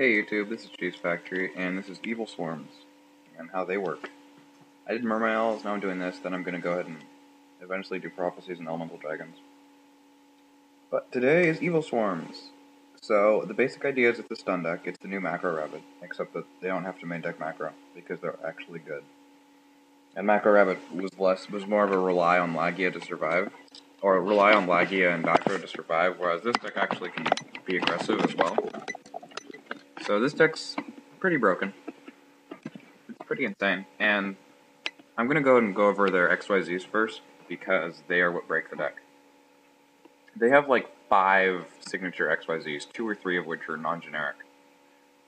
Hey YouTube, this is Cheese Factory, and this is Evilswarms, and how they work. I did Mermails, now I'm doing this, then I'm going to go ahead and eventually do Prophecies and Elemental Dragons. But today is Evilswarms. So, the basic idea is it's a stun deck, it's the new Macro Rabbit, except that they don't have to main deck Macro, because they're actually good. And Macro Rabbit was more of a rely on Lagia to survive, or rely on Lagia and backrow to survive, whereas this deck actually can be aggressive as well. So this deck's pretty broken. It's pretty insane, and I'm going to go ahead and go over their XYZs first, because they are what break the deck. They have like 5 signature XYZs, 2 or 3 of which are non-generic.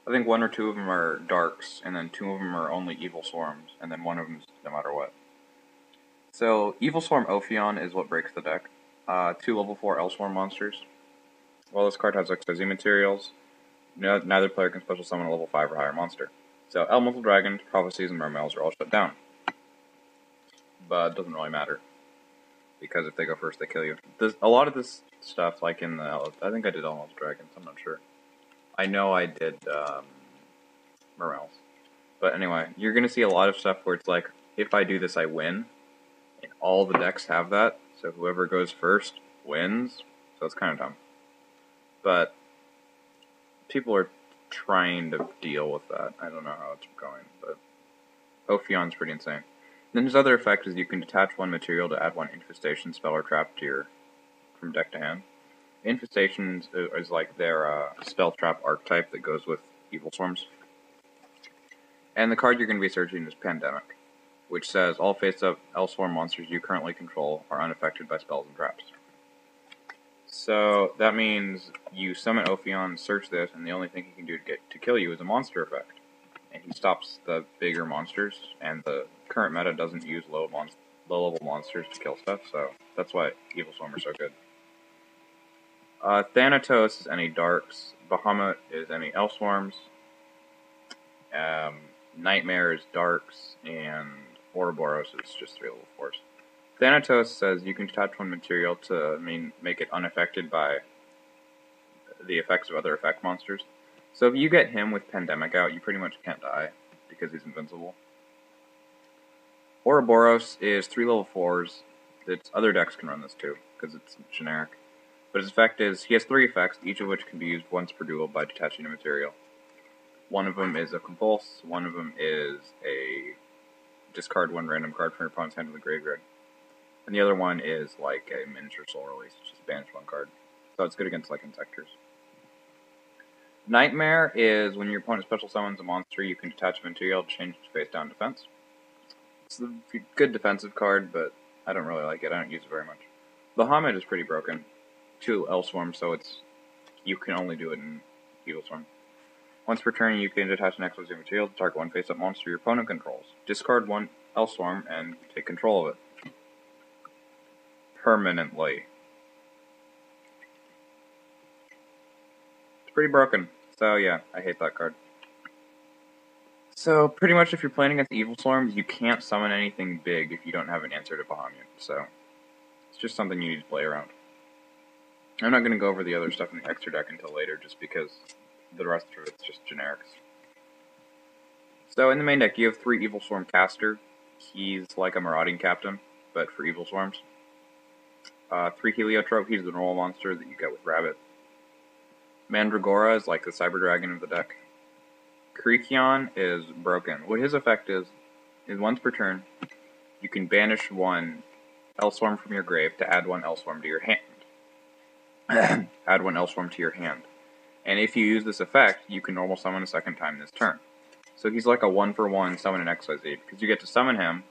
I think 1 or 2 of them are Darks, and then 2 of them are only Evilswarms, and then 1 of them is no matter what. So, Evilswarm Ophion is what breaks the deck. 2 level 4 Evilswarm monsters. While this card has XYZ materials, neither player can special summon a level 5 or higher monster. So, Elemental Dragons, Prophecies, and Mermails are all shut down. But it doesn't really matter, because if they go first, they kill you. A lot of this stuff, like in the, I think I did Elemental Dragons, I'm not sure. I know I did Mermails. But anyway, you're going to see a lot of stuff where it's like, if I do this, I win. And all the decks have that, so whoever goes first wins. So it's kind of dumb. But people are trying to deal with that. I don't know how it's going, but Ophion's pretty insane. Then his other effect is you can detach 1 material to add 1 infestation, spell, or trap to from deck to hand. Infestation is like their spell trap archetype that goes with Evilswarms. And the card you're going to be searching is Pandemic, which says all face-up Evilswarm monsters you currently control are unaffected by spells and traps. So that means you summon Ophion, search this, and the only thing he can do to kill you is a monster effect. And he stops the bigger monsters, and the current meta doesn't use low-level monsters to kill stuff, so that's why Evilswarm are so good. Thanatos is any Darks, Bahamut is any Evilswarms, Nightmare is Darks, and Ouroboros is just 3 level 4s. Thanatos says you can detach 1 material to make it unaffected by the effects of other effect monsters. So if you get him with Pandemic out, you pretty much can't die, because he's invincible. Ouroboros is 3 level 4s. Other decks can run this too, because it's generic. But his effect is, he has 3 effects, each of which can be used once per duel by detaching a material. One of them is a Convulse, one of them is a discard 1 random card from your opponent's hand to the graveyard. And the other one is like a miniature soul release, just banish 1 card. So it's good against like Insectors. Nightmare is when your opponent special summons a monster, you can detach a material to change its face down defense. It's a good defensive card, but I don't really like it. I don't use it very much. Bahamut is pretty broken. 2 Evilswarm, so you can only do it in Evilswarm. Once per turn, you can detach an XYZ material to target 1 face-up monster your opponent controls. Discard 1 Evilswarm and take control of it. Permanently. It's pretty broken, so yeah, I hate that card. So, pretty much if you're playing against Evilswarms, you can't summon anything big if you don't have an answer to Bahamut, so it's just something you need to play around. I'm not going to go over the other stuff in the extra deck until later, just because the rest of it's just generics. So in the main deck, you have 3 Evilswarm Caster. He's like a Marauding Captain, but for Evilswarms. 3 Heliotrope, he's the normal monster that you get with Rabbit. Mandragora is like the Cyber Dragon of the deck. Tachyon is broken. What his effect is once per turn, you can banish 1 Evilswarm from your grave to add 1 Evilswarm to your hand. Add 1 Evilswarm to your hand. And if you use this effect, you can normal summon a second time this turn. So he's like a 1-for-1 summon an XYZ, because you get to summon him,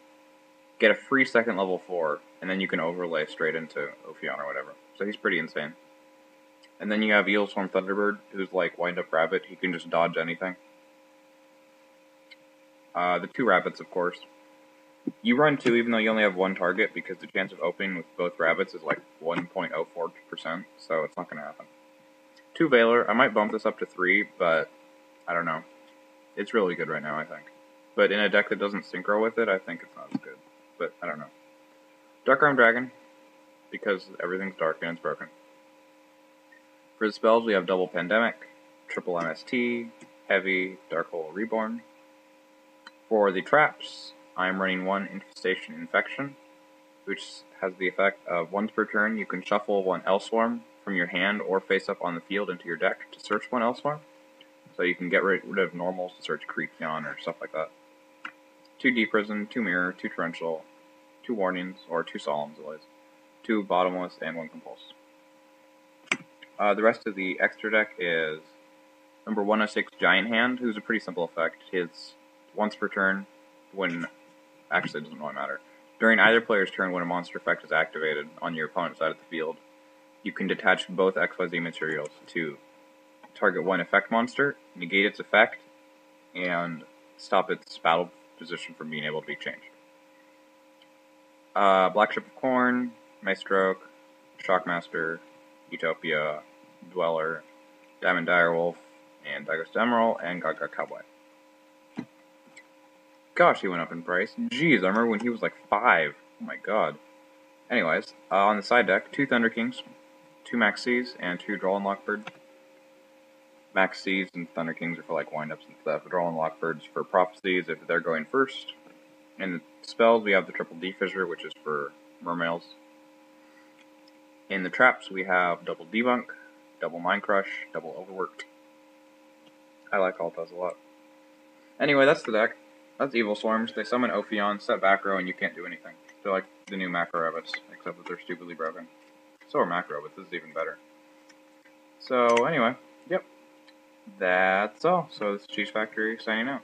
get a free second level 4, and then you can overlay straight into Ophion or whatever. So he's pretty insane. And then you have Evilswarm Thunderbird, who's like Wind-Up Rabbit. He can just dodge anything. The 2 rabbits, of course. You run 2 even though you only have 1 target, because the chance of opening with both rabbits is like 1.04%, so it's not going to happen. 2 Valor, I might bump this up to 3, but I don't know. It's really good right now, I think. But in a deck that doesn't synchro with it, I think it's not as good. But I don't know. Dark Arm Dragon, because everything's dark and it's broken. For the spells, we have Double Pandemic, Triple MST, Heavy, Dark Hole Reborn. For the traps, I'm running one Infestation Infection, which has the effect of once per turn you can shuffle one Evilswarm from your hand or face up on the field into your deck to search one Evilswarm. So you can get rid of normals to search Tachyon or stuff like that. 2 Deep Prison, 2 Mirror, 2 Torrential, 2 Warnings, or 2 Solemns at least, 2 Bottomless, and 1 Compulse. The rest of the extra deck is number 106 Giant Hand, who's a pretty simple effect. His once per turn, actually it doesn't really matter. During either player's turn when a monster effect is activated on your opponent's side of the field, you can detach both XYZ materials to target one effect monster, negate its effect, and stop its battle position from being able to be changed. Black Ship of Corn, Maestroke, Shockmaster, Utopia, Dweller, Diamond Direwolf, and Dagos Emerald, and Gaga Cowboy. Gosh, he went up in price. Jeez, I remember when he was like 5. Oh my god. Anyways, on the side deck, 2 Thunder Kings, 2 Maxis, and 2 Droll and Lockbird. Maxis and Thunder Kings are for like windups and stuff. Droll and Lockbirds for prophecies if they're going first. In the spells, we have the Triple D Fissure, which is for Mermails. In the traps, we have Double Debunk, Double Mind Crush, Double Overworked. I like all those a lot. Anyway, that's the deck. That's Evilswarms. They summon Ophion, set backrow, and you can't do anything. They're like the new macro rabbits, except that they're stupidly broken. So are macro, but this is even better. So, anyway, yep. That's all. So, this is Cheese Factory signing out.